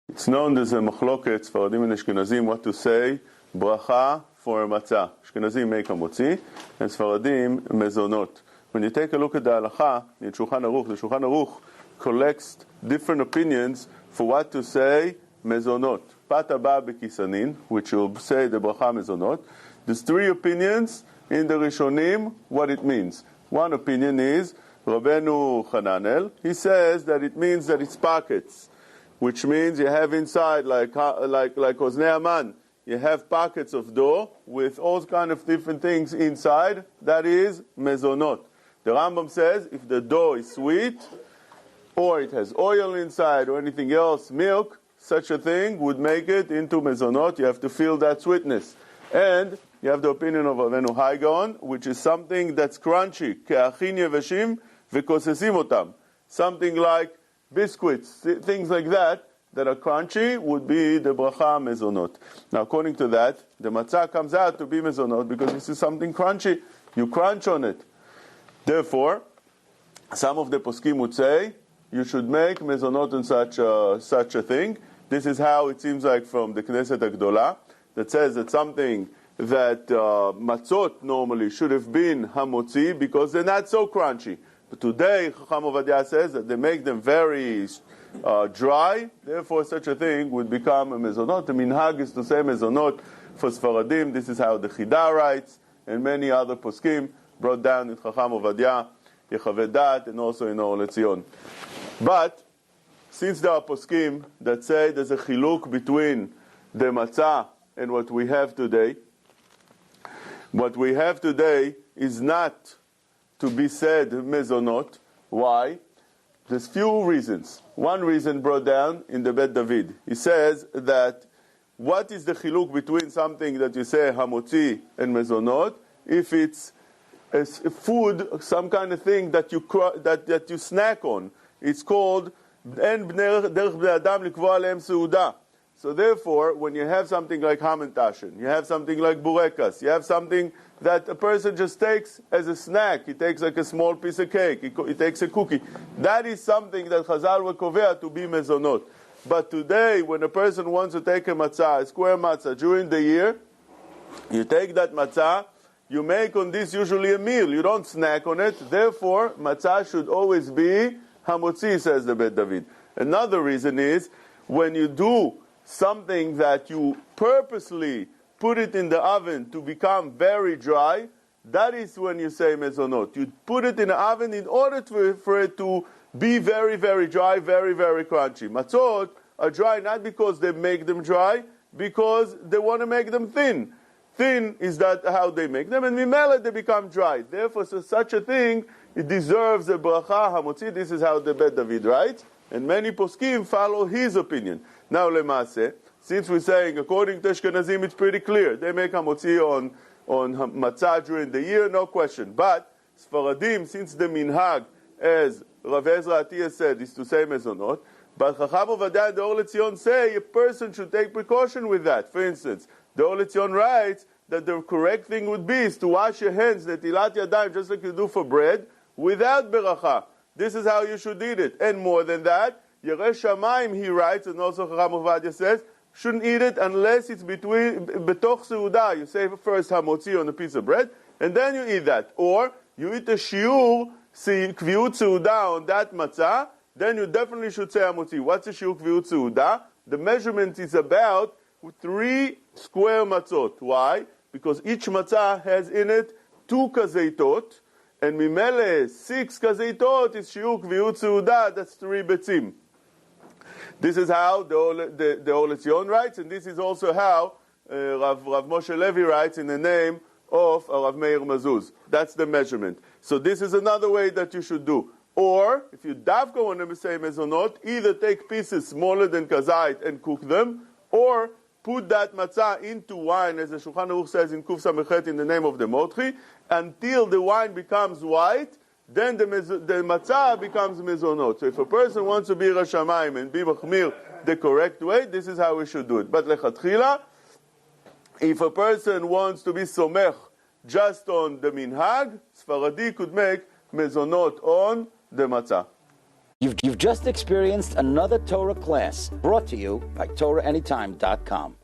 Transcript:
It's known as a machloket, Sfaradim and Ashkenazim, what to say, bracha for a matzah. Ashkenazim make a motzi, and Sfaradim mezonot. When you take a look at the halacha, in Shulchan Aruch, the Shulchan Aruch collects different opinions for what to say mezonot. Pata ba bekisanin, which will say the bracha mezonot. There's three opinions in the Rishonim what it means. One opinion is Rabbeinu Hananel. He says that it means that it's pockets, which means you have inside, like Oznei Aman, you have pockets of dough with all kind of different things inside. That is mezonot. The Rambam says if the dough is sweet, or it has oil inside, or anything else, milk, such a thing would make it into mezonot. You have to feel that sweetness. And you have the opinion of Avenu Haigaon, which is something that's crunchy. Ke'achin yevashim v'kosesim otam. Something like biscuits, things like that are crunchy would be the bracha mezonot. Now, according to that, the matzah comes out to be mezonot because this is something crunchy. You crunch on it. Therefore, some of the poskim would say you should make mezonot on such a thing. This is how it seems like from the Knesset HaGdolah, that says that something that matzot normally should have been hamotzi because they're not so crunchy. But today, Chacham Ovadia says that they make them very dry, therefore such a thing would become a mezonot. The minhag is to say mezonot for Sfaradim. This is how the Chida writes, and many other poskim brought down in Chacham Ovadia, Yechaveh Dat, and also in Or Letzion. But since there are poskim that say there's a chiluk between the matzah and what we have today is not to be said mezonot. Why? There's few reasons. One reason brought down in the Bet David. He says that what is the chiluk between something that you say hamotzi and mezonot if it's a food, some kind of thing that you snack on. It's called en derech bnei adam likvua alehem seuda. So therefore, when you have something like hamantashen, you have something like burekas, you have something that a person just takes as a snack, he takes like a small piece of cake, he takes a cookie. That is something that Chazal were kovea to be mezonot. But today, when a person wants to take a matzah, a square matzah, during the year, you take that matzah, you make on this usually a meal, you don't snack on it, therefore, matzah should always be hamotzi, says the Bet David. Another reason is, when you do something that you purposely put it in the oven to become very dry, that is when you say mezonot. You put it in the oven in order for it to be very, very dry, very, very crunchy. Matzot are dry not because they make them dry, because they want to make them thin. Thin is that how they make them, and mimela they become dry. Therefore, so such a thing, it deserves a bracha hamotzi. This is how the Bet David writes, and many poskim follow his opinion. Now, lemaaseh, since we're saying according to Ashkenazim, it's pretty clear. They make hamotzi on matzah during the year, no question. But Sfaradim, since the minhag, as Rav Ezra Atiyah said, is to say mezonot, but Chacham Ovadia and the Or Letzion say a person should take precaution with that. For instance, the Or Letzion writes that the correct thing would be is to wash your hands, netilat yadayim, just like you do for bread, without beracha. This is how you should eat it. And more than that, Yerei Shamayim, he writes, and also Chacham Ovadia says, shouldn't eat it unless it's between betoch seuda. You say first hamotzi on a piece of bread, and then you eat that. Or you eat a shiur kviut seuda on that matzah, then you definitely should say hamotzi. What's a shiur kviut seuda? The measurement is about 3 square matzot. Why? Because each matzah has in it 2 kazeitot, and mimele 6 kazeitot is shiur kviut seuda. That's 3 betzim. This is how the Or Letzion writes, and this is also how Rav Moshe Levi writes in the name of Rav Meir Mazuz. That's the measurement. So this is another way that you should do. Or, if you davka want to say mezonot, either take pieces smaller than kazait and cook them, or put that matzah into wine, as the Shulchan Aruch says in Kuf Samechet in the name of the Motchi, until the wine becomes white, then the matzah becomes mezonot. So if a person wants to be Rosh Hashanah and be machmir the correct way, this is how we should do it. But lechatchila, if a person wants to be somech just on the minhag, Sfaradi could make mezonot on the matzah. You've just experienced another Torah class brought to you by TorahAnytime.com.